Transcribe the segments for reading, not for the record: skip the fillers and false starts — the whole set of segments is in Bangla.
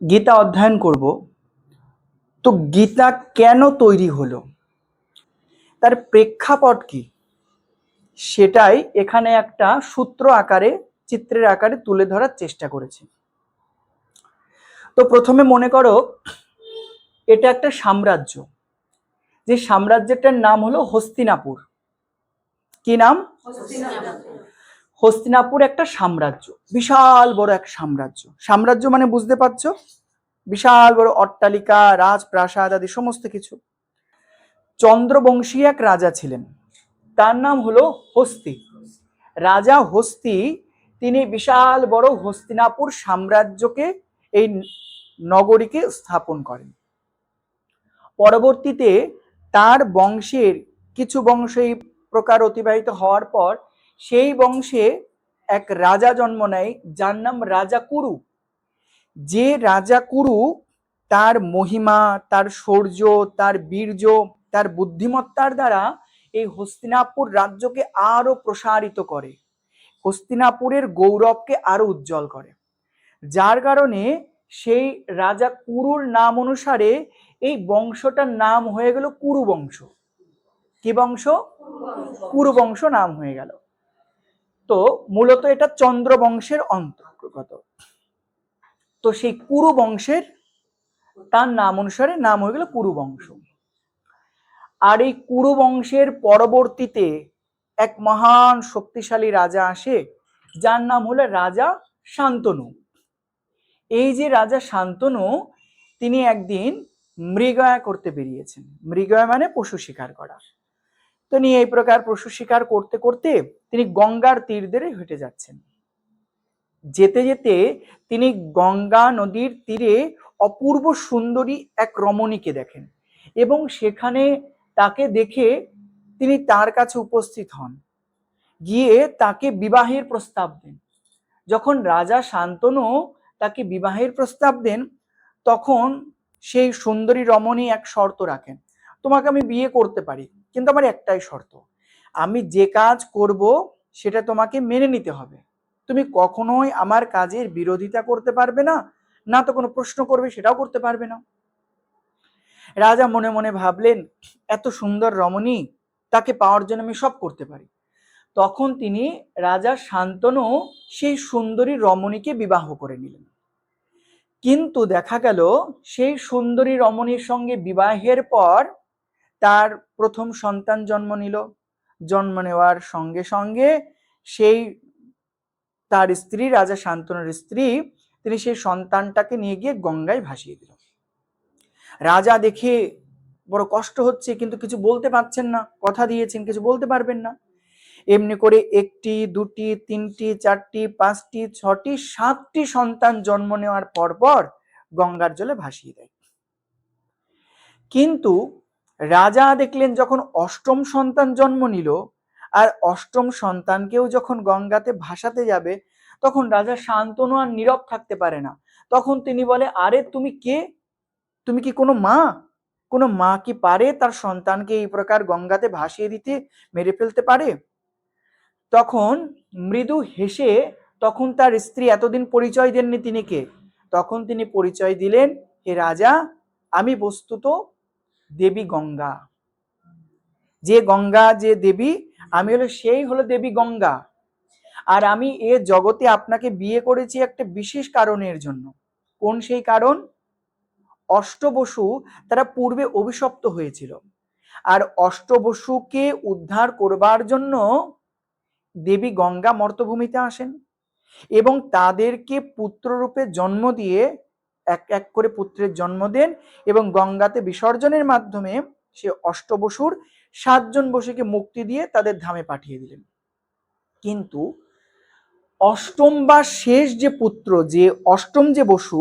গীতা অধ্যয়ন করব। তো গীতা কেন তৈরি হলো, তার প্রেক্ষাপট কি, সেটাই এখানে একটা সূত্র আকারে, চিত্রের আকারে তুলে ধরার চেষ্টা করেছি। তো প্রথমে মনে করো এটা একটা সাম্রাজ্য, যে সাম্রাজ্যটার নাম হলো হস্তিনাপুর। কি নাম? হস্তিনাপুর একটা সাম্রাজ্য, বিশাল বড় এক সাম্রাজ্য। সাম্রাজ্য মানে বুঝতে পারছো, বিশাল বড় অট্টালিকা, রাজপ্রাসাদ আদি সমস্ত কিছু। চন্দ্রবংশী এক রাজা ছিলেন, তার নাম হলো হস্তি। রাজা হস্তি তিনি বিশাল বড় হস্তিনাপুর সাম্রাজ্যকে, এই নগরীকে স্থাপন করেন। পরবর্তীতে তার বংশের কিছু বংশ এই প্রকার অতিবাহিত হওয়ার পর সেই বংশে এক রাজা জন্ম নেয়, যার নাম রাজা কুরু। যে রাজা কুরু তার মহিমা, তার শৌর্য, তার বীর্য, তার বুদ্ধিমত্তার দ্বারা এই হস্তিনাপুর রাজ্যকে আরো প্রসারিত করে, হস্তিনাপুরের গৌরবকে আরো উজ্জ্বল করে। যার কারণে সেই রাজা কুরুর নাম অনুসারে এই বংশটার নাম হয়ে গেল কুরু বংশ। কি বংশ? কুরু বংশ নাম হয়ে গেল। তো মূলত এটা চন্দ্র বংশের অন্তর্গত। তো সেই কুরু বংশের তার নাম অনুসারে নাম হয়ে গেল কুরু বংশ। আর এই কুরু বংশের পরবর্তীতে এক মহান শক্তিশালী রাজা আসে, যার নাম হলো রাজা শান্তনু। এই যে রাজা শান্তনু, তিনি একদিন মৃগয়া করতে বেরিয়েছেন। মৃগয়া মানে পশু শিকার করা। তো নিয়ে এই প্রকার পশু শিকার করতে করতে তিনি গঙ্গার তীর ধরে হেঁটে যাচ্ছেন। যেতে যেতে তিনি গঙ্গা নদীর তীরে অপূর্ব সুন্দরী এক রমণীকে দেখেন এবং সেখানে তাকে দেখে তিনি তার কাছে উপস্থিত হন, গিয়ে তাকে বিবাহের প্রস্তাব দেন। যখন রাজা শান্তনু তাকে বিবাহের প্রস্তাব দেন, তখন সেই সুন্দরী রমণী এক শর্ত রাখেন, তোমাকে আমি বিয়ে করতে পারি, কিন্তু আমার একটাই শর্ত, আমি যে কাজ করব সেটা তোমাকে মেনে নিতে হবে। তুমি কখনোই আমার কাজের বিরোধিতা করতে পারবে না, না তো কোনো প্রশ্ন করবে সেটাও করতে পারবে না। রাজা মনে মনে ভাবলেন, এত সুন্দর রমণী, তাকে পাওয়ার জন্য আমি সব করতে পারি। তখন তিনি রাজা শান্তনু সেই সুন্দরী রমণীকে বিবাহ করে নিলেন। কিন্তু দেখা গেল সেই সুন্দরী রমণীর সঙ্গে বিবাহের পর তার প্রথম সন্তান জন্ম নিল। জন্ম নেওয়ার সঙ্গে সঙ্গে সেই তার স্ত্রী, রাজা শান্তনুর স্ত্রী, তিনি সেই সন্তানটাকে নিয়ে গিয়ে গঙ্গায় ভাসিয়ে দিল। রাজা দেখে বড় কষ্ট হচ্ছে, কিন্তু কিছু বলতে পারছেন না, কথা দিয়েছেন কিছু বলতে পারবেন না। এমনি করে একটি, দুটি, তিনটি, চারটি, পাঁচটি, ছটি, সাতটি সন্তান জন্ম নেওয়ার পর পর গঙ্গার জলে ভাসিয়ে দেয়। কিন্তু রাজা দেখলেন যখন অষ্টম সন্তান জন্ম নিল, আর অষ্টম সন্তানকেও যখন গঙ্গাতে ভাসাতে যাবে, তখন রাজা শান্তনু আর নীরব থাকতে পারে না। তখন তিনি বলে, আরে তুমি কে? তুমি কি কোনো মা? কোনো মা কি পারে তার সন্তানকে এই প্রকার গঙ্গাতে ভাসিয়ে দিতে, মেরে ফেলতে পারে? তখন মৃদু হেসে, তখন তার স্ত্রী, এতদিন পরিচয় দেননি তিনি কে, তখন তিনি পরিচয় দিলেন, হে রাজা, আমি বস্তুত দেবী গঙ্গা। যে গঙ্গা, যে দেবী, আমি হলো সেই হলো দেবী গঙ্গা। আর আমি এ জগতে আপনাকে বিয়ে করেছি একটা বিশেষ কারণের জন্য। কোন সেই কারণ? অষ্টবসু তারা পূর্বে অভিশপ্ত হয়েছিল, আর অষ্টবসুকে উদ্ধার করবার জন্য দেবী গঙ্গা মর্তভূমিতে আসেন এবং তাদেরকে পুত্ররূপে জন্ম দিয়ে এক এক করে পুত্রের জন্ম দেন এবং গঙ্গাতে বিসর্জনের মাধ্যমে সে অষ্টবসুর 7জন বসুকে মুক্তি দিয়ে তাদের ধামে পাঠিয়ে দিলেন। কিন্তু অষ্টম বা শেষ যে পুত্র, যে অষ্টম যে বসু,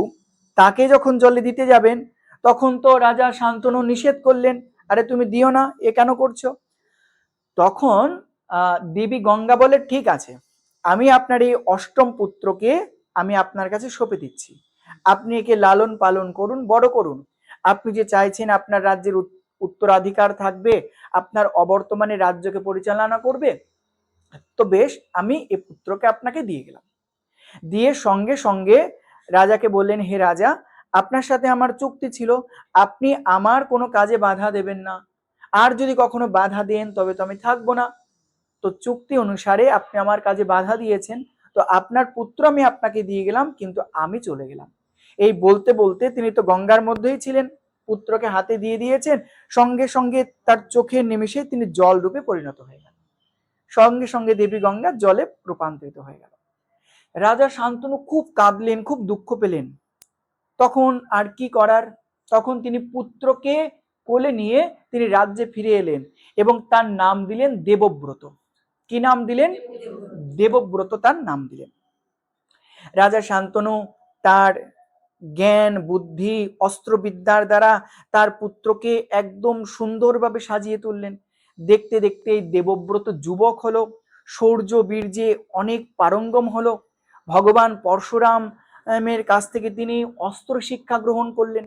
তাকে যখন জলে দিতে যাবেন, তখন তো রাজা শান্তনু নিষেধ করলেন, আরে তুমি দিও না, এ কেন করছো? তখন দেবী গঙ্গা বলে, ঠিক আছে, আমি আপনার এই অষ্টম পুত্রকে আমি আপনার কাছে সঁপে দিচ্ছি, আপনি একে লালন পালন করুন, বড় করুন। আপনি যে চাইছেন আপনার রাজ্যের উত্তরাধিকার থাকবে, আপনার অবর্তমানে রাজ্যকে পরিচালনা করবে, তো বেশ, আমি এই পুত্রকে আপনাকে দিয়ে গেলাম। দিয়ে সঙ্গে সঙ্গে রাজাকে বললেন, হে রাজা, আপনার সাথে আমার চুক্তি ছিল, আপনি আমার কোনো কাজে বাধা দেবেন না, আর যদি কখনো বাধা দেন তবে তো আমি থাকবো না। তো চুক্তি অনুসারে আপনি আমার কাজে বাধা দিয়েছেন, তো আপনার পুত্র আমি আপনাকে দিয়ে গেলাম, কিন্তু আমি চলে গেলাম। এই বলতে বলতে তিনি তো গঙ্গার মধ্যেই ছিলেন, পুত্রকে হাতে দিয়ে দিয়েছেন, সঙ্গে সঙ্গে তার চোখের নিমেষে তিনি জল রূপে পরিণত হয়ে গেলেন, সঙ্গে সঙ্গে দেবী গঙ্গা জলে রূপান্তরিত হয়ে গেল। রাজা শান্তনু খুব কাঁদলেন, খুব দুঃখ পেলেন। তখন আর কি করার, তখন তিনি পুত্রকে কোলে নিয়ে তিনি রাজ্যে ফিরে এলেন এবং তার নাম দিলেন দেবব্রত। কি নাম দিলেন? দেবব্রত তার নাম দিলেন। রাজা শান্তনু তার জ্ঞান বুদ্ধি অস্ত্রবিদ্যার দ্বারা তার পুত্রকে একদম সুন্দরভাবে সাজিয়ে তুললেন। দেখতে দেখতে দেবব্রত যুবক হলো, শৌর্য বীর্যে অনেক পারঙ্গম হলো। ভগবান পরশুরামের কাছ থেকে তিনি অস্ত্র শিক্ষা গ্রহণ করলেন।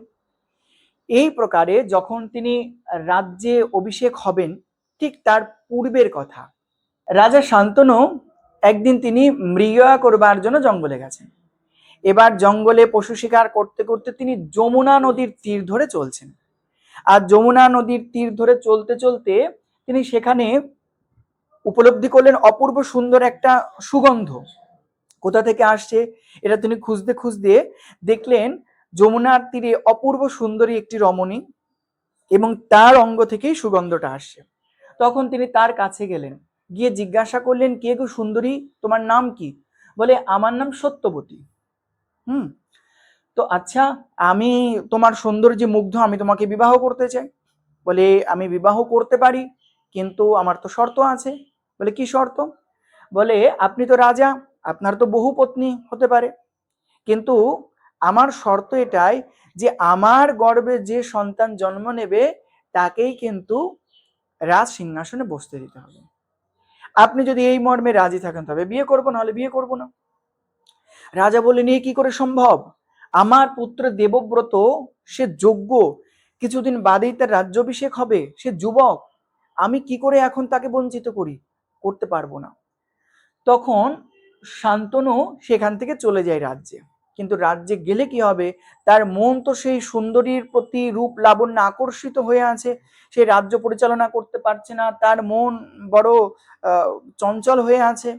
এই প্রকারে যখন তিনি রাজ্যে অভিষেক হবেন, ঠিক তার পূর্বের কথা, রাজা শান্তনু একদিন তিনি মৃগয়া করবার জন্য জঙ্গলে গেছেন। এবার জঙ্গলে পশু শিকার করতে করতে তিনি যমুনা নদীর তীর ধরে চলছেন। আর যমুনা নদীর তীর ধরে চলতে চলতে তিনি সেখানে উপলব্ধি করলেন অপূর্ব সুন্দর একটা সুগন্ধ। কোথা থেকে আসছে এটা তিনি খুঁজতে খুঁজতে দেখলেন যমুনার তীরে অপূর্ব সুন্দরী একটি রমণী, এবং তার অঙ্গ থেকেই সুগন্ধটা আসছে। তখন তিনি তার কাছে গেলেন, গিয়ে জিজ্ঞাসা করলেন, কে গো সুন্দরী, তোমার নাম কি? বলে, আমার নাম সত্যবতী। তো আচ্ছা, আমি তোমার সৌন্দর্যে মুগ্ধ, আমি তোমাকে বিবাহ করতে চাই। বলে, আমি বিবাহ করতে পারি, কিন্তু আমার তো শর্ত আছে। বলে, কি শর্ত? বলে, আপনি তো রাজা, আপনার তো বহু পত্নী হতে পারে, কিন্তু আমার শর্ত এটাই যে আমার গর্ভে যে সন্তান জন্ম নেবে তাকেই কিন্তু রাজ সিংহাসনে বসতে দিতে হবে। আপনি যদি এই মর্মে রাজি থাকেন তবে বিয়ে করবো, নাহলে বিয়ে করবো না। রাজা বললেন, এ কি করে সম্ভব? আমার পুত্র দেবব্রত সে যোগ্য, কিছুদিন বাদেই তার রাজ্যাভিষেক হবে, সে যুবক, আমি কি করে এখন তাকে বঞ্চিত করি? করতে পারবো না। তখন শান্তনু সেখান থেকে চলে যায় রাজ্যে। কিন্তু রাজ্যে গেলে কি হবে, তার মন তো সেই সুন্দরীর প্রতি রূপ লাবণ্য আকর্ষিত হয়ে আছে, সে রাজ্য পরিচালনা করতে পারছে না, তার মন বড় চঞ্চল হয়ে আছে।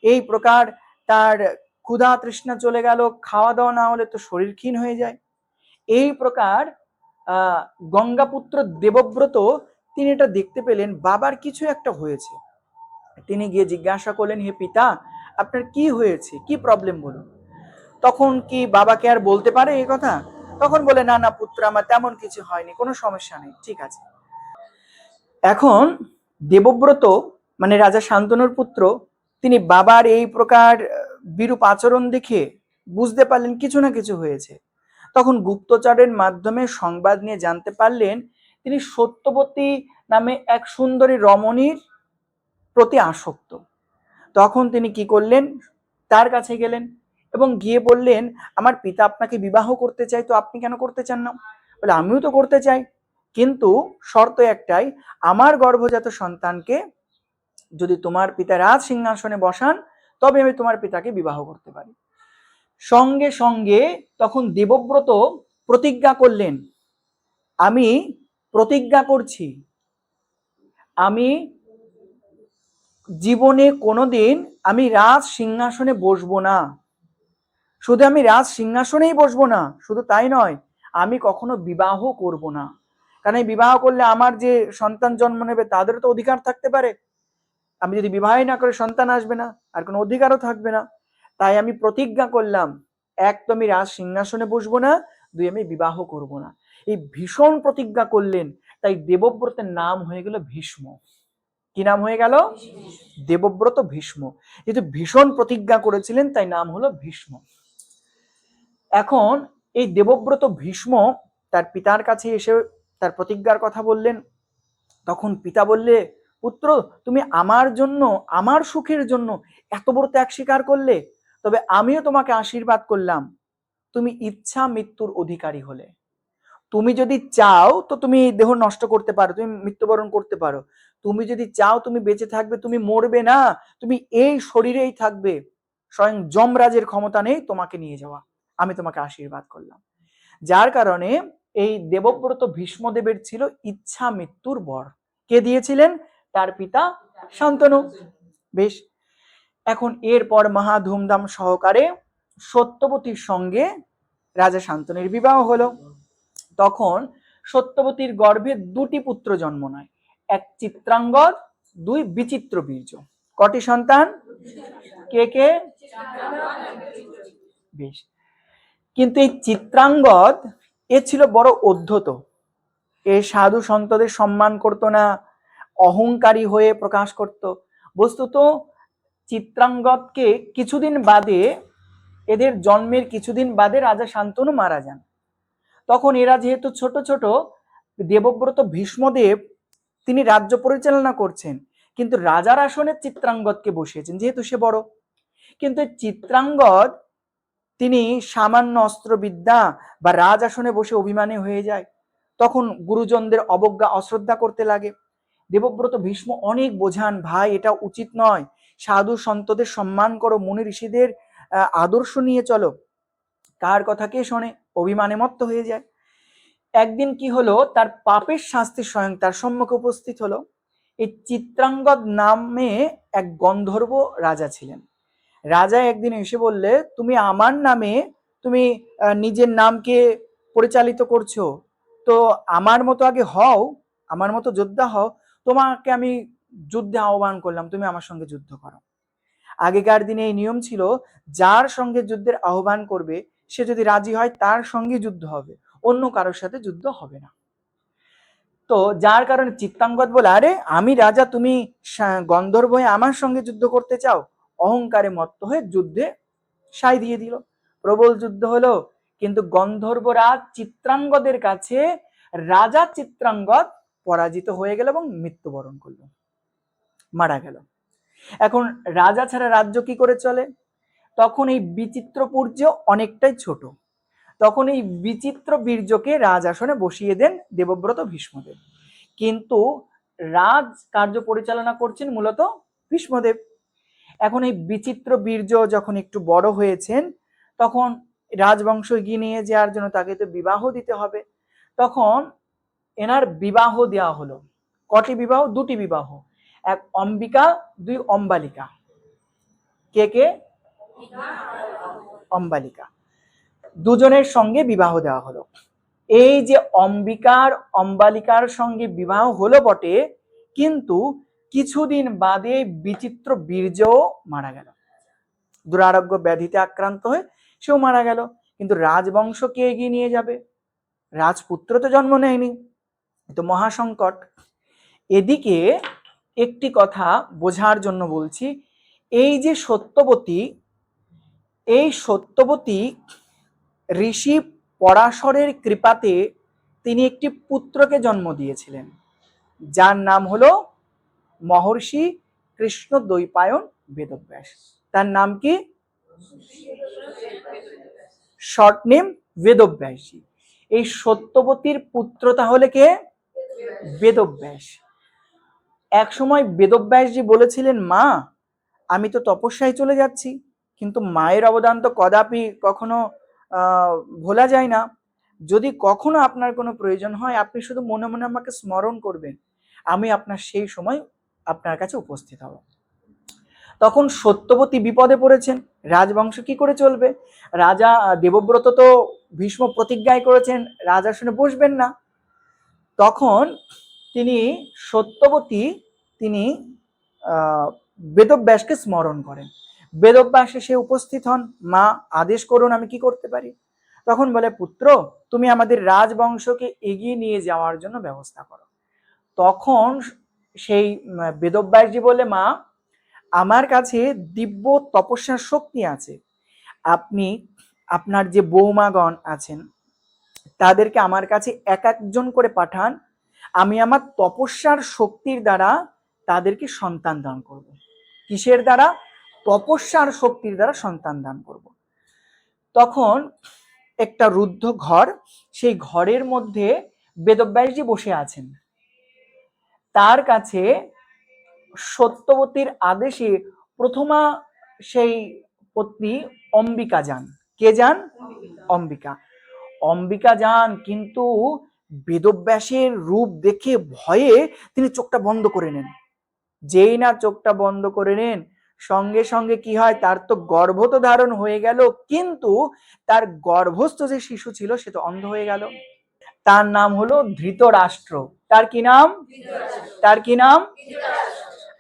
এই প্রকার তার ক্ষুধা তৃষ্ণা চলে গেল, খাওয়া দাওয়া না হলে তো শরীর ক্ষীণ হয়ে যায়। এই প্রকার গঙ্গাপুত্র দেবব্রত তিনি এটা দেখতে পেলেন বাবার কিছু একটা হয়েছে। তিনি গিয়ে জিজ্ঞাসা করলেন, হে পিতা, আপনার কি হয়েছে, কি প্রবলেম বলুন। তখন কি বাবাকে আর বলতে পারে এই কথা? তখন বলে, না না পুত্র, আমার তেমন কিছু হয়নি, কোনো সমস্যা নেই, ঠিক আছে। এখন দেবব্রত মানে রাজা শান্তনুর পুত্র, তিনি বাবার এই প্রকার বিরূপ আচরণ দেখে বুঝতে পারলেন কিছু না কিছু হয়েছে। তখন গুপ্তচরের মাধ্যমে সংবাদ নিয়ে জানতে পারলেন তিনি সত্যবতী নামে এক সুন্দরী রমণীর প্রতি আসক্ত। তখন তিনি কি করলেন, তার কাছে গেলেন এবং গিয়ে বললেন, আমার পিতা আপনাকে বিবাহ করতে চাই, তো আপনি কেন করতে চান না? বলে, আমিও তো করতে চাই, কিন্তু শর্ত একটাই, আমার গর্ভজাত সন্তানকে যদি তোমার পিতা রাজ সিংহাসনে বসান তবে আমি তোমার পিতাকে বিবাহ করতে পারি। সঙ্গে সঙ্গে তখন দেবব্রত প্রতিজ্ঞা করলেন, আমি প্রতিজ্ঞা করছি আমি জীবনে কোনোদিন আমি রাজ সিংহাসনে বসবো না। শুধু আমি রাজ সিংহাসনেই বসবো না, শুধু তাই নয়, আমি কখনো বিবাহ করব না। কারণ এই বিবাহ করলে আমার যে সন্তান জন্ম নেবে তাদেরও তো অধিকার থাকতে পারে, আমি যদি বিবাহই না করে সন্তান আসবে না, আর কোনো অধিকারও থাকবে না। তাই আমি প্রতিজ্ঞা করলাম, এক তো আমি রাজ সিংহাসনে বসবো না, দুই আমি বিবাহ করব না। এই ভীষণ প্রতিজ্ঞা করলেন, তাই দেবব্রতের নাম হয়ে গেল ভীষ্ম। কি নাম হয়ে গেল? দেবব্রত ভীষ্ম। যেহেতু ভীষণ প্রতিজ্ঞা করেছিলেন তাই নাম হলো ভীষ্ম। এখন এই দেবব্রত ভীষ্ম তার পিতার কাছে এসে তার প্রতিজ্ঞার কথা বললেন। তখন পিতা বললে, পুত্র, তুমি আমার জন্য, আমার সুখের জন্য এত বড় ত্যাগ স্বীকার করলে, তবে আমিও তোমাকে আশীর্বাদ করলাম, তুমি ইচ্ছা মৃত্যুর অধিকারী হলে। তুমি যদি চাও তো তুমি দেহ নষ্ট করতে পারো, তুমি মৃত্যুবরণ করতে পারো। তুমি যদি চাও তুমি বেঁচে থাকবে, তুমি মরবে না, তুমি এই শরীরেই থাকবে, স্বয়ং যমরাজের ক্ষমতা নেই তোমাকে নিয়ে যাওয়া, আমি তোমাকে আশীর্বাদ করলাম। যার কারণে এই দেবব্রত ভীষ্মদেবের ছিল ইচ্ছা মৃত্যুর বর। কে দিয়েছিলেন? তার পিতা শান্তনু। বেশ, এখন এরপর মহা ধুমধাম সহকারে সত্যবতীর সঙ্গে রাজা শান্তনুর বিবাহ হলো। তখন সত্যবতীর গর্ভে দুটি পুত্র জন্ম নেয়, এক চিত্রাঙ্গদ, দুই বিচিত্র বীর্য। কটি সন্তান? কে কে? বেশ, কিন্তু এই চিত্রাঙ্গদ এ ছিল বড় উদ্ধত, এ সাধু সন্তদের সম্মান করত না, অহংকারী হয়ে প্রকাশ করত। বস্তুত চিত্রাঙ্গদকে কিছুদিন বাদে, এদের জন্মের কিছুদিন বাদে রাজা শান্তনু মারা যান। তখন এরা যেহেতু ছোট ছোট, দেবব্রত ভীষ্মদেব তিনি রাজ্য পরিচালনা করছেন, কিন্তু রাজার আসনে চিত্রাঙ্গদকে বসিয়েছেন যেহেতু সে বড়। কিন্তু চিত্রাঙ্গদ তিনি সামান্য অস্ত্রবিদ্যা বা রাজ আসনে বসে অভিমানী হয়ে যায়, তখন গুরুজনদের অবজ্ঞা অশ্রদ্ধা করতে লাগে। দেবব্রত ভীষ্ম অনেক বোঝান, ভাই এটা উচিত নয়, সাধু সন্তদের সম্মান করো, মুনি ঋষিদের আদর্শ নিয়ে চলো। কার কথা কে শোনে? অভিমানে মত্ত হয়ে যায়। একদিন কি হলো, তার পাপের শাস্তি স্বয়ং তার সম্মুখে উপস্থিত হলো। এই চিত্রাঙ্গদ নামে এক গন্ধর্ব রাজা ছিলেন। রাজা একদিন এসে বললে, তুমি আমার নামে তুমি নিজের নামকে পরিচালিত করছো, তো আমার মতো আগে হও, আমার মতো যোদ্ধা হও, তোমাকে আমি যুদ্ধে আহ্বান করলাম, তুমি আমার সঙ্গে যুদ্ধ করো। আগেকার দিনে এই নিয়ম ছিল, যার সঙ্গে যুদ্ধের আহ্বান করবে সে যদি রাজি হয় তার সঙ্গে যুদ্ধ হবে, অন্য কারোর সাথে যুদ্ধ হবে না। তো যার কারণে চিত্রাঙ্গদ বলে, আরে আমি রাজা, তুমি গন্ধর্ব হয়ে আমার সঙ্গে যুদ্ধ করতে চাও? অহংকারে মত্ত হয়ে যুদ্ধে সাই দিয়ে দিল। প্রবল যুদ্ধ হলো, কিন্তু গন্ধর্বরাজ চিত্রাঙ্গদের কাছে রাজা চিত্রাঙ্গদ পরাজিত হয়ে গেল এবং মৃত্যুবরণ করল, মারা গেল। এখন রাজা ছাড়া রাজ্য কি করে চলে? তখন এই বিচিত্র পূর্য অনেকটাই ছোট, তখন এই বিচিত্র বীর্যকে রাজ আসনে বসিয়ে দেন দেবব্রত ভীষ্মদেব। কিন্তু রাজ কার্য পরিচালনা করছেন মূলত ভীষ্মদেব। এখন এই বিচিত্র বীর্য যখন একটু বড় হয়েছেন, তখন রাজবংশ এগিয়ে নিয়ে যাওয়ার জন্য তাকে তো বিবাহ দিতে হবে। তখন এনার বিবাহ দেওয়া হলো। কটি বিবাহ? দুটি বিবাহ, এক অম্বিকা, দুই অম্বালিকা। কে কে? অম্বালিকা, দুজনের সঙ্গে বিবাহ দেওয়া হলো। এই যে অম্বিকার অম্বালিকার সঙ্গে বিবাহ হলো বটে, কিন্তু কিছুদিন বাদে বিচিত্র বীর্য মারা গেল, দুরারোগ্য ব্যাধিতে আক্রান্ত হয়ে সেও মারা গেল। কিন্তু রাজবংশ কে এগিয়ে নিয়ে যাবে? রাজপুত্র তো জন্ম নেয়নি, তো মহাসংকট। এদিকে একটি কথা বোঝার জন্য বলছি, এই যে সত্যবতী, এই সত্যবতী ঋষি পরাশরের কৃপাতে তিনি একটি পুত্রকে জন্ম দিয়েছিলেন, যার নাম হলো মহর্ষি কৃষ্ণ দ্বৈপায়ন বেদব্যাস। তার নাম কি? শর্ট নেম বেদব্যাসজি। এই সত্যবতীর পুত্র তাহলে কে? বেদব্যাস। এক সময় বেদব্যাসজি বলেছিলেন, মা আমি তো তপস্যায় চলে যাচ্ছি, কিন্তু মায়ের অবদান তো কদাপি কখনো ভোলা যায় না। যদি কখনো আপনার কোনো প্রয়োজন হয়, আপনি শুধু মনে মনে আমাকে স্মরণ করবেন, আমি আপনার সেই সময় আপনার কাছে উপস্থিত হব। তখন সত্যবতী বিপদে পড়েছেন, রাজবংশ কি করে চলবে? রাজা দেবব্রত তো ভীষ্ম প্রতিজ্ঞায় করেছেন রাজাসনে বসবেন না। তখন তিনি সত্যবতী তিনি বেদব্যাসকে স্মরণ করেন। বেদব্যাস এসে উপস্থিত হন, মা আদেশ করুন আমি কি করতে পারি? তখন বলে, পুত্র তুমি আমাদের রাজবংশকে এগিয়ে নিয়ে যাওয়ার জন্য ব্যবস্থা করো। তখন সেই বেদব্যাসজি বলে, মা আমার কাছে দিব্য তপস্যার শক্তি আছে, আপনি আপনার যে বৌমাগণ আছেন তাদেরকে আমার কাছে এক একজন করে পাঠান, আমি আমার তপস্যার শক্তির দ্বারা তাদেরকে সন্তান দান করব। কিসের দ্বারা? তপস্যার শক্তির দ্বারা সন্তান দান করব। তখন একটা রুদ্ধ ঘর, সেই ঘরের মধ্যে বেদব্যাসজি বসে আছেন, তার কাছে সত্যবতীর আদেশে প্রথমা সেই পত্নী অম্বিকা যান। কে যান? অম্বিকা। অম্বিকা যান, কিন্তু বেদব্যাসের রূপ দেখে ভয়ে তিনি চোখটা বন্ধ করে নেন। যেই না চোখটা বন্ধ করে নেন, সঙ্গে সঙ্গে কি হয়, তার তো গর্ভ তো ধারণ হয়ে গেল, কিন্তু তার গর্ভস্থ যে শিশু ছিল সে তো অন্ধ হয়ে গেল। তার নাম হলো ধৃতরাষ্ট্র। তার কি নাম? তার কি নাম?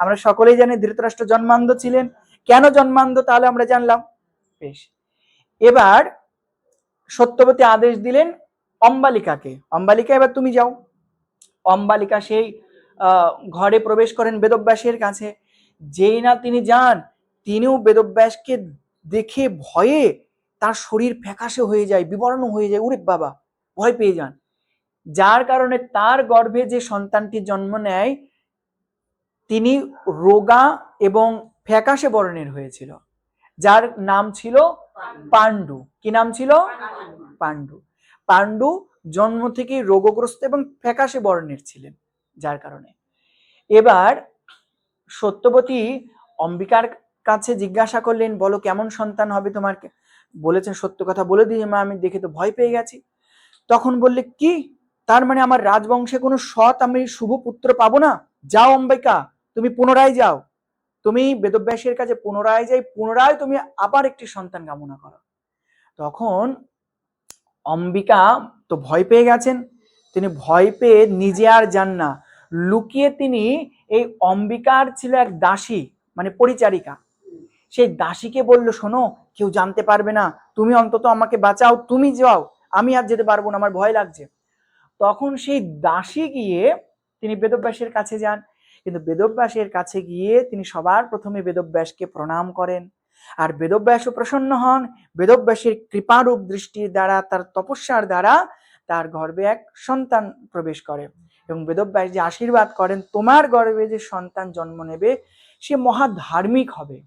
আমরা সকলেই জানি ধৃতরাষ্ট্র জন্মান্ধ ছিলেন। কেন জন্মান্ধ তাহলে আমরা জানলাম। বেশ, এবার সত্যবতী আদেশ দিলেন অম্বালিকাকে, অম্বালিকা এবার তুমি যাও। অম্বালিকা সেই ঘরে প্রবেশ করেন বেদব্যাসের কাছে। যেই না তিনি যান, তিনিও বেদব্যাসকে দেখে ভয়ে তার শরীর ফ্যাকাশে হয়ে যায়, বিবর্ণ হয়ে যায়, উরে বাবা, ভয় পেয়ে যান। যার কারণে তার গর্ভে যে সন্তানটি জন্ম নেয় তিনি রোগা এবং ফ্যাকাশে বর্ণের হয়েছিল, যার নাম ছিল পাণ্ডু। কি নাম ছিল? পাণ্ডু। পাণ্ডু জন্ম থেকে রোগগ্রস্ত এবং ফ্যাকাশে বর্ণের ছিলেন, যার কারণে এবার সত্যবতী অম্বিকার কাছে জিজ্ঞাসা করলেন, বলো কেমন সন্তান হবে তোমার? বলেছেন সত্য কথা বলে দিই মা, আমি দেখে তো ভয় পেয়ে গেছি। তখন বললে, কি তার মানে আমার রাজবংশে কোনো সৎ আমি শুভ পুত্র পাবো না? যাও অম্বিকা, তুমি পুনরায় যাও, তুমি বেদব্যাসের কাছে পুনরায় যাই, পুনরায় তুমি আবার একটি সন্তান কামনা করো। তখন অম্বিকা তো ভয় পেয়ে গেছেন, তিনি ভয় পেয়ে নিজে আর যান না, লুকিয়ে তিনি এই অম্বিকার ছিল এক দাসী, মানে পরিচারিকা, সেই দাসীকে বলল, শোনো, কেউ জানতে পারবে না, তুমি অন্তত আমাকে বাঁচাও, তুমি যাও, আমি আর যেতে পারবো না, আমার ভয় লাগছে। তখন সেই দাসী গিয়ে তিনি বেদব্যাসের কাছে যান, কিন্তু বেদব্যাসের কাছে গিয়ে তিনি সবার প্রথমে বেদব্যাসকে প্রণাম করেন, আর বেদব্যাসও প্রসন্ন হন। বেদব্যাসের কৃপারূপ দৃষ্টির দ্বারা, তার তপস্যার দ্বারা তার গর্ভে এক সন্তান প্রবেশ করে, এবং বেদব্যাস যে আশীর্বাদ করেন, তোমার গর্ভে যে সন্তান জন্ম নেবে সে মহা ধার্মিক হবে,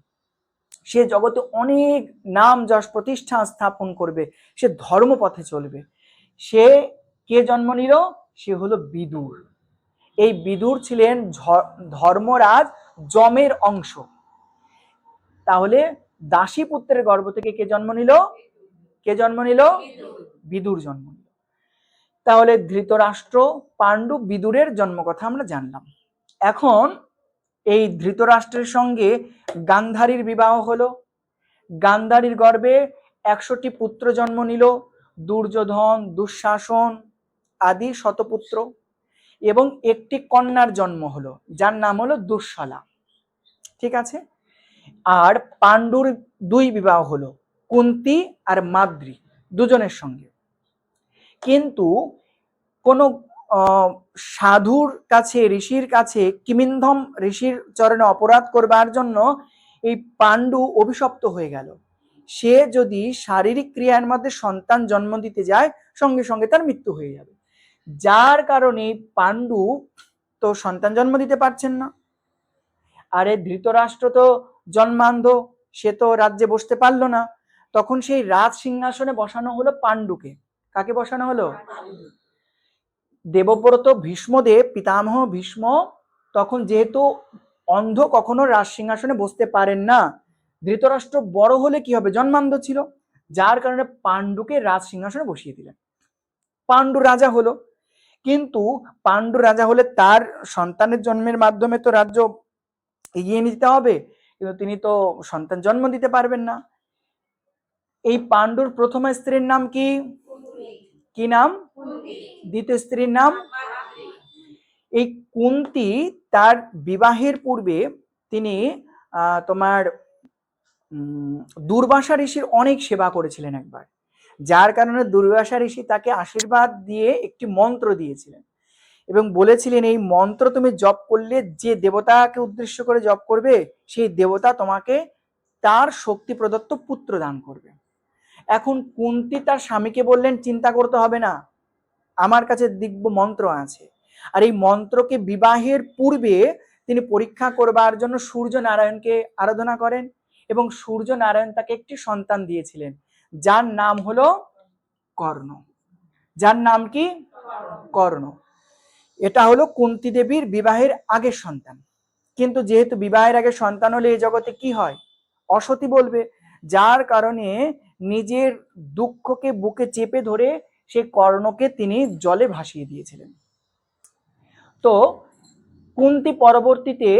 সে জগতে অনেক নাম যশ প্রতিষ্ঠা স্থাপন করবে, সে ধর্মপথে চলবে। সে কে জন্ম নিল? সে হলো বিদুর। এই বিদুর ছিলেন ধর্মরাজ যমের অংশ। তাহলে দাসী পুত্রের গর্ভ থেকে কে জন্ম নিল? কে জন্ম নিল? বিদুর জন্ম নিল। তাহলে ধৃতরাষ্ট্র, পাণ্ডু, বিদুরের জন্ম কথা আমরা জানলাম। এখন এই ধৃতরাষ্ট্রের সঙ্গে গান্ধারীর বিবাহ হলো। গান্ধারীর গর্ভে 100টি পুত্র জন্ম নিল, দুর্যোধন, দুঃশাসন আদি শতপুত্র, এবং একটি কন্যার জন্ম হলো, যার নাম হলো দুঃশলা। ঠিক আছে। আর পাণ্ডুর 2 বিবাহ হলো, কুন্তী আর মাদ্রী, দুজনের সঙ্গে। কিন্তু কোন সাধুর কাছে, ঋষির কাছে, কিমিন্ধম ঋষির চরণে অপরাধ করবার জন্য এই পাণ্ডু অভিশপ্ত হয়ে গেল। সে যদি শারীরিক ক্রিয়ার মধ্যে সন্তান জন্ম দিতে যায়, সঙ্গে সঙ্গে তার মৃত্যু হয়ে যাবে। যার কারণে পাণ্ডু তো সন্তান জন্ম দিতে পারছেন না। আরে ধৃতরাষ্ট্র তো জন্মান্ধ, সে তো রাজ্যে বসতে পারলো না। তখন সেই রাজ সিংহাসনে বসানো হলো পাণ্ডুকে। কাকে বসানো হলো? দেবব্রত, ভীষ্মদেব, পিতামহ ভীষ্ম তখন যেহেতু অন্ধ, কখনো রাজ সিংহাসনে বসতে পারেন না। ধৃতরাষ্ট্র বড় হলে কি হবে? জন্মান্ধ ছিল, যার কারণে পাণ্ডুকে রাজ সিংহাসনে বসিয়ে দিলেন। পাণ্ডু রাজা হলো, কিন্তু পাণ্ডু রাজা হলে তার সন্তানের জন্মের মাধ্যমে তো রাজ্য এগিয়ে নিতে হবে, কিন্তু তিনি তো সন্তান জন্ম দিতে পারবেন না। এই পাণ্ডুর প্রথম স্ত্রীর নাম কি? কি নাম? দ্বিতীয় স্ত্রীর নাম? এই কুন্তী তার বিবাহের পূর্বে তিনি তোমার দুর্বাসা ঋষির অনেক সেবা করেছিলেন একবার, যার কারণে দুর্বাসা ঋষি তাকে আশীর্বাদ দিয়ে একটি মন্ত্র দিয়েছিলেন এবং বলেছিলেন, এই মন্ত্র তুমি জপ করলে, যে দেবতাকে উদ্দেশ্য করে জপ করবে, সেই দেবতা তোমাকে তার শক্তি প্রদত্ত পুত্র দান করবে। এখন কুন্তী তার স্বামীকে বললেন, চিন্তা করতে হবে না, আমার কাছে দিব্য মন্ত্র আছে। আর এই মন্ত্রকে বিবাহের পূর্বে তিনি পরীক্ষা করবার জন্য সূর্য নারায়ণকে আরাধনা করেন, এবং সূর্য নারায়ণ তাকে একটি সন্তান দিয়েছিলেন, যার নাম হলো কর্ণ। যার নাম কি? কর্ণ। এটা হলো কুন্তী দেবীর বিবাহের আগের সন্তান। কিন্তু যেহেতু বিবাহের আগে সন্তান হলে এই জগতে কি হয়? অসতী বলবে। যার কারণে নিজের দুঃখকে বুকে চেপে ধরে সেই কর্ণকে তিনি জলে ভাসিয়ে দিয়েছিলেন। তো কুন্তী পরবর্তীতে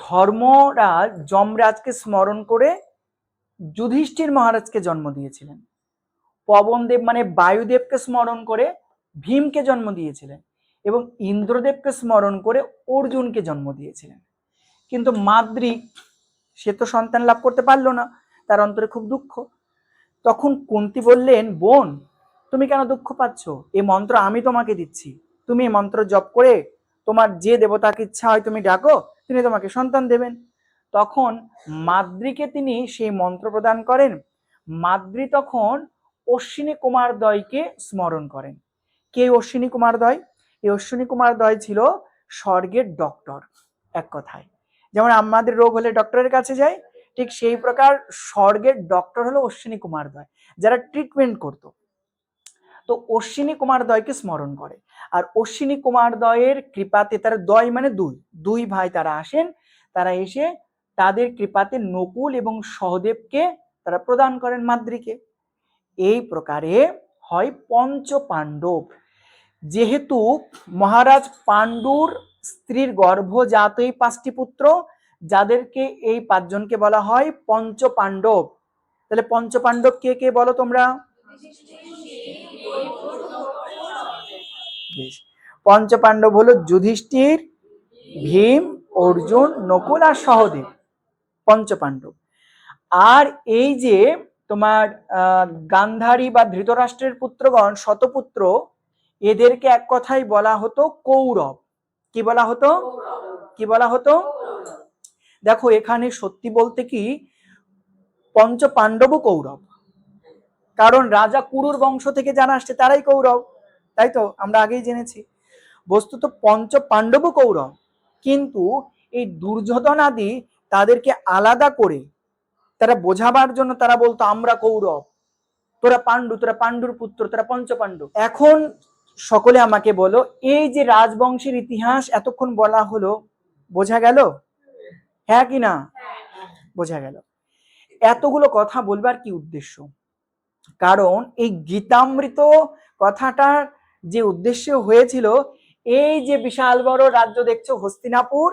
ধর্মরাজ যমরাজকে স্মরণ করে যুধিষ্ঠির মহারাজকে জন্ম দিয়েছিলেন। পবনদেব মানে বায়ুদেবকে স্মরণ করে ভীমকে জন্ম দিয়েছিলেন এবং ইন্দ্রদেবকে স্মরণ করে অর্জুনকে জন্ম দিয়েছিলেন। কিন্তু মাদ্রি সে তো সন্তান লাভ করতে পারলো না, তার অন্তরে খুব দুঃখ। তখন কুন্তী বললেন, বোন তুমি কেন দুঃখ পাচ্ছ? এই মন্ত্র আমি তোমাকে দিচ্ছি, তুমি এই মন্ত্র জপ করে তোমার যে দেবতাকে ইচ্ছা হয় তুমি ডাকো, তিনি তোমাকে সন্তান দেবেন। তখন মাদ্রিকে তিনি সেই মন্ত্র প্রদান করেন। মাদ্রি তখন অশ্বিনী কুমারদ্বয়কে স্মরণ করেন। কে অশ্বিনী কুমারদ্বয়? এই অশ্বিনী কুমারদ্বয় ছিল স্বর্গের ডক্টর। এক কথায় যেমন আমাদের রোগ হলে ডক্টরের কাছে যাই, ঠিক সেই প্রকার স্বর্গের ডক্টর হলো অশ্বিনী কুমারদ্বয়, যারা ট্রিটমেন্ট করত। তো অশ্বিনী কুমারদ্বয়কে স্মরণ করে, আর অশ্বিনী কুমারদ্বয়ের কৃপাতে, তারা দ্বয় মানে দুই, দুই ভাই তারা আসেন, তারা এসে তাদের কৃপাতে নকুল এবং সহদেবকে তারা প্রদান করেন মাদ্রিকে। এই প্রকারে হয় পঞ্চ পাণ্ডব। যেহেতু মহারাজ পাণ্ডুর স্ত্রীর গর্ভজাত এই 5টি পুত্র, যাদেরকে এই 5 জনকে বলা হয় পঞ্চ পাণ্ডব। তাহলে পঞ্চ পাণ্ডব কে কে বলো তোমরা? পঞ্চ পাণ্ডব হলো যুধিষ্ঠির, ভীম, অর্জুন, নকুল আর সহদেব, পঞ্চ পাণ্ডব। আর এই যে তোমার গান্ধারী বা ধৃতরাষ্ট্রের পুত্রগণ শতপুত্র, এদেরকে এক কথাই বলা হতো কৌরব। কি বলা হতো? কি বলা হতো? দেখো এখানে সত্যি বলতে কি পঞ্চ পাণ্ডব কৌরব, কারণ রাজা কুরুর বংশ থেকে যারা আসছে তারাই কৌরব, তাই তো আমরা আগেই জেনেছি। বস্তুত পঞ্চ পাণ্ডব কৌরব, কিন্তু এই দুর্যোধন আদি তাদেরকে আলাদা করে তারা বোঝাবার জন্য তারা বলতো আমরা কৌরব, তোরা পাণ্ডু, তোরা পাণ্ডুর পুত্র, তোরা পঞ্চ পাণ্ডব। এখন সকলে আমাকে বলো, এই যে রাজবংশের ইতিহাস এতক্ষণ বলা হলো, বোঝা গেল? হ্যাঁ কি না? বোঝা গেল। এতগুলো কথা বলবার কি উদ্দেশ্য? কারণ এই গীতামৃত কথাটার যে উদ্দেশ্য হয়েছিল, এই যে বিশাল বড় রাজ্য দেখছো হস্তিনাপুর,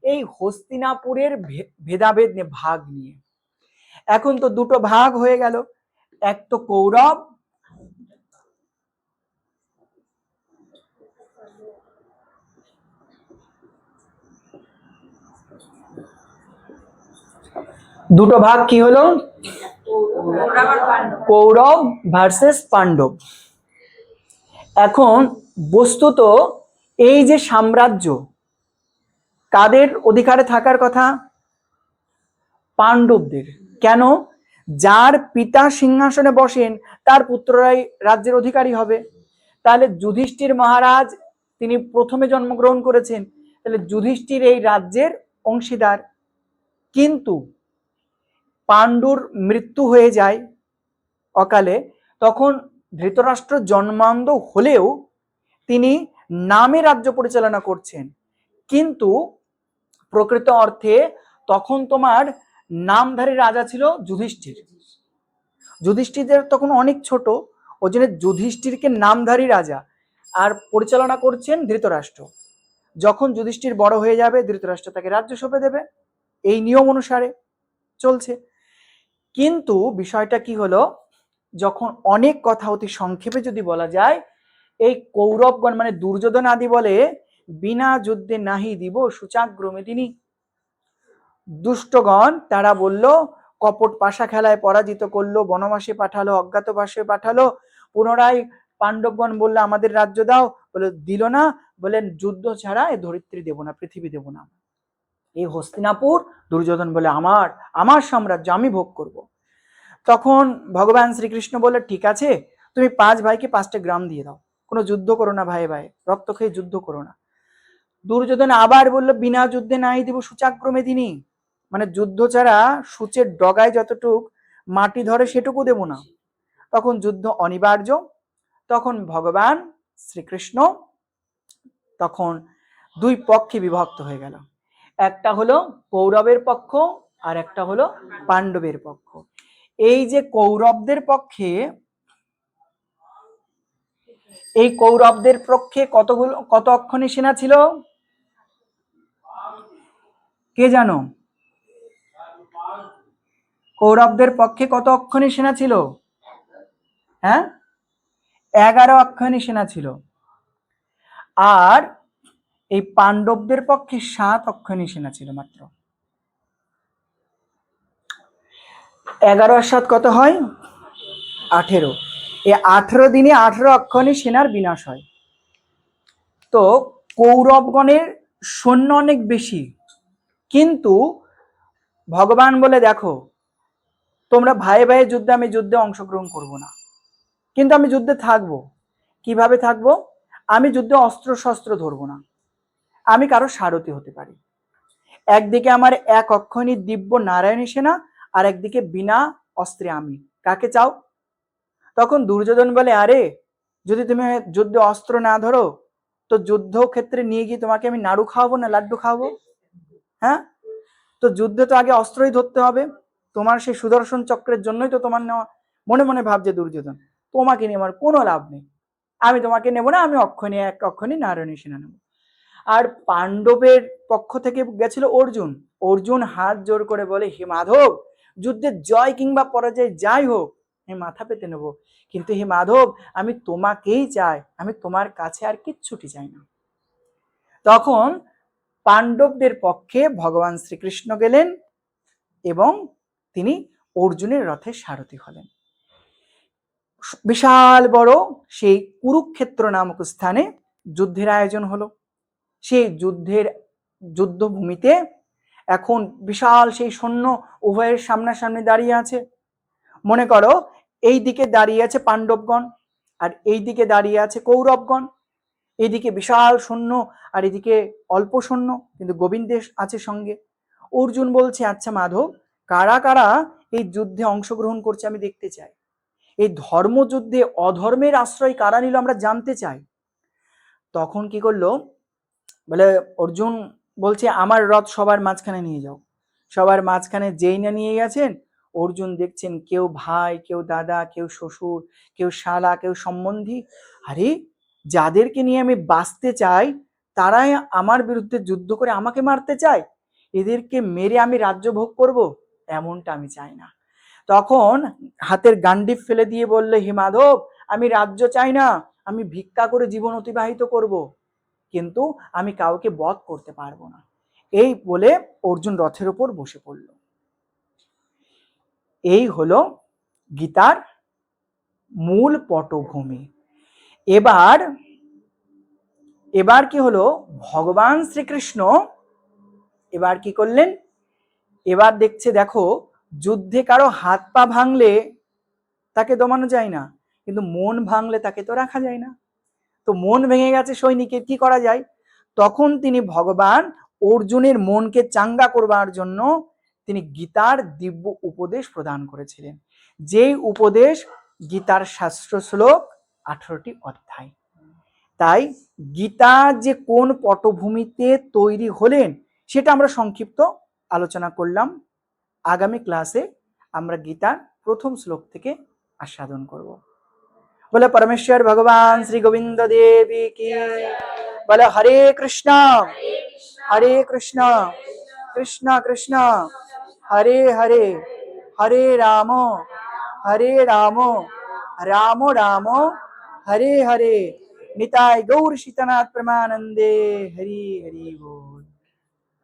এই হস্তিনাপুরের ভেদাভেদ নিয়ে, ভাগ নিয়ে। এখন তো দুটো ভাগ হয়ে গেল, এক তো কৌরব, দুটো ভাগ কি হলো? কৌরব ভার্সেস পাণ্ডব। এখন বস্তুত এই যে সাম্রাজ্য কাদের অধিকারে থাকার কথা? পাণ্ডবদের। কেন? যার পিতা সিংহাসনে বসেন তার পুত্ররাই রাজ্যের অধিকারী হবে। তাহলে যুধিষ্ঠির মহারাজ তিনি প্রথমে জন্মগ্রহণ করেছেন, তাহলে যুধিষ্ঠির এই রাজ্যের অংশীদার। কিন্তু পাণ্ডুর মৃত্যু হয়ে যায় অকালে, তখন ধৃতরাষ্ট্র জন্মান্ধ হলেও তিনি নামে রাজ্য পরিচালনা করছেন, কিন্তু প্রকৃত অর্থে তখন তোমার নামধারী রাজা ছিল যুধিষ্ঠির। যুধিষ্ঠিরের তখন অনেক ছোট, ওই জন্য যুধিষ্ঠিরকে নামধারী রাজা, আর পরিচালনা করছেন ধৃতরাষ্ট্র। যখন যুধিষ্ঠির বড় হয়ে যাবে ধৃতরাষ্ট্র তাকে রাজ্য সঁপে দেবে, এই নিয়ম অনুসারে চলছে। কিন্তু বিষয়টা কি হলো, যখন অনেক কথা অতি সংক্ষেপে যদি বলা যায়, এই কৌরবগণ মানে দুর্যোধন আদি বলে, বিনা যুদ্ধে নাহি দিব সূচাগ্রমেদিনী। দুষ্টগণ তারা বলল, কপট পাশা খেলায় পরাজিত করলো, বনবাসে পাঠালো, অজ্ঞাতবাসে পাঠালো, পুনরায় পাণ্ডবগণ বললো আমাদের রাজ্য দাও, বলে দিল না, বলেন যুদ্ধ ছাড়া এ ধরিত্রী দেব না, পৃথিবী দেব না। এই হস্তিনাপুর দুর্যোধন বলে আমার আমার সাম্রাজ্য, আমি ভোগ করব। তখন ভগবান শ্রীকৃষ্ণ বলে ঠিক আছে, তুমি 5 ভাইকে 5টা গ্রাম দিয়ে দাও, কোনো যুদ্ধ করো না ভাই ভাই, রক্ত খেয়ে যুদ্ধ করো না। দুর্যোধন আবার বললো বিনা যুদ্ধে নাই দিব সূচাগ্রমেদিনী, মানে যুদ্ধ ছাড়া সূচের ডগায় যতটুক মাটি ধরে সেটুকু দেব না। তখন যুদ্ধ অনিবার্য। তখন ভগবান শ্রীকৃষ্ণ তখন 2 পক্ষে বিভক্ত হয়ে গেল, একটা হলো কৌরবের পক্ষ আর একটা হলো পাণ্ডবের পক্ষ। এই যে কৌরবদের পক্ষে এই কৌরবদের পক্ষে কত অক্ষণী সেনা ছিল কে জানো? কৌরবদের পক্ষে কত অক্ষণী সেনা ছিল? হ্যাঁ, 11 অক্ষণী সেনা ছিল। আর এই পাণ্ডবদের পক্ষে 7 অক্ষণী সেনা ছিল মাত্র। 11 আর 7 কত হয়? 18। এই 18 দিনে 18 অক্ষণী সেনার বিনাশ হয়। তো কৌরবগণের সৈন্য অনেক বেশি, কিন্তু ভগবান বলে দেখো তোমরা ভাই ভাইয়ের যুদ্ধে, আমি যুদ্ধে অংশগ্রহণ করব না, কিন্তু আমি যুদ্ধে থাকবো। কিভাবে থাকবো? আমি যুদ্ধে অস্ত্র শস্ত্র ধরবো না, আমি কারো সারথি হতে পারি। একদিকে আমার 1 অক্ষণী দিব্য নারায়ণী সেনা, আর একদিকে বিনা অস্ত্রে আমি। কাকে চাও? তখন দুর্যোধন বলে, আরে যদি তুমি যুদ্ধে অস্ত্র না ধরো, তো যুদ্ধ ক্ষেত্রে নিয়ে গিয়ে তোমাকে আমি নাড়ু খাওয়াবো না লাড্ডু খাওয়াবো? হ্যাঁ, তো যুদ্ধে তো আগে অস্ত্রই ধরতে হবে। তোমার সেই সুদর্শন চক্রের জন্যই তো তোমার নেওয়া। মনে মনে ভাবছে দুর্যোধন, তোমাকে নিয়ে আমার কোনো লাভ নেই, আমি তোমাকে নেব না, আমি অক্ষণী 1 অক্ষণী নারায়ণী সেনা নেব। আর পাণ্ডবের পক্ষ থেকে গেছিল অর্জুন। অর্জুন হাত জোর করে বলে, হে মাধব, যুদ্ধের জয় কিংবা পরাজয় যাই হোক আমি মাথা পেতে নেব, কিন্তু হে মাধব আমি তোমাকেই চাই, আমি তোমার কাছে আর কিচ্ছুটি চাই না। তখন পাণ্ডবদের পক্ষে ভগবান শ্রীকৃষ্ণ গেলেন এবং তিনি অর্জুনের রথের সারথি হলেন। বিশাল বড় সেই কুরুক্ষেত্র নামক স্থানে যুদ্ধের আয়োজন হলো। সেই যুদ্ধভূমিতে এখন বিশাল সেই সৈন্য উভয়ের সামনাসামনি দাঁড়িয়ে আছে। মনে করো এই দিকে দাঁড়িয়ে আছে পাণ্ডবগণ, আর এই দিকে দাঁড়িয়ে আছে কৌরবগণ। এইদিকে বিশাল সৈন্য আর এদিকে অল্প সৈন্য, কিন্তু গোবিন্দের আছে সঙ্গে। অর্জুন বলছে, আচ্ছা মাধব, কারা কারা এই যুদ্ধে অংশগ্রহণ করছে আমি দেখতে চাই। এই ধর্মযুদ্ধে অধর্মের আশ্রয় কারা নিল আমরা জানতে চাই। তখন কি করলো, বলে অর্জুন বলছে, আমার রথ সবার মাঝখানে নিয়ে যাও। সবার মাঝখানে যেই না নিয়ে গেছেন, অর্জুন দেখছেন কেউ ভাই, কেউ দাদা, কেউ শ্বশুর, কেউ শালা, কেউ সম্বন্ধী। আরে যাদেরকে নিয়ে আমি বাঁচতে চাই তারাই আমার বিরুদ্ধে যুদ্ধ করে আমাকে মারতে চায়, এদেরকে মেরে আমি রাজ্য ভোগ করব, এমনটা আমি চাই না। তখন হাতের গান্ডিব ফেলে দিয়ে বললে, হে মাধব, আমি রাজ্য চাই না, আমি ভিক্ষা করে জীবন অতিবাহিত করব, কিন্তু আমি কাউকে বধ করতে পারবো না। এই বলে অর্জুন রথের উপর বসে পড়ল। এই হলো গীতার মূল পটভূমি। এবার কি হলো, ভগবান শ্রীকৃষ্ণ এবার কি করলেন, এবার দেখছে দেখো যুদ্ধে কারো হাত পা ভাঙলে তাকে দমানো যায় না, কিন্তু মন ভাঙলে তাকে তো রাখা যায় না। তো মন ভেঙে গেছে সৈনিকের, কি করা যায়? তখন তিনি ভগবান অর্জুনের মনকে চাঙ্গা করবার জন্য তিনি গীতার দিব্য উপদেশ প্রদান করেছিলেন। যেই উপদেশ গীতার শাস্ত্র শ্লোক 18টি অধ্যায়। তাই গীতা যে কোন পটভূমিতে তৈরি হলেন সেটা আমরা সংক্ষিপ্ত আলোচনা করলাম। আগামী ক্লাসে আমরা গীতার প্রথম শ্লোক থেকে আস্বাদন করব। बोले परमेश्वर भगवान श्री गोविंद देवी की। बोले हरे कृष्णा कृष्णा कृष्णा हरे हरे, हरे राम राम राम हरे हरे। निताय गौर सीतनाथ प्रमानंदे। हरि हरि बोल।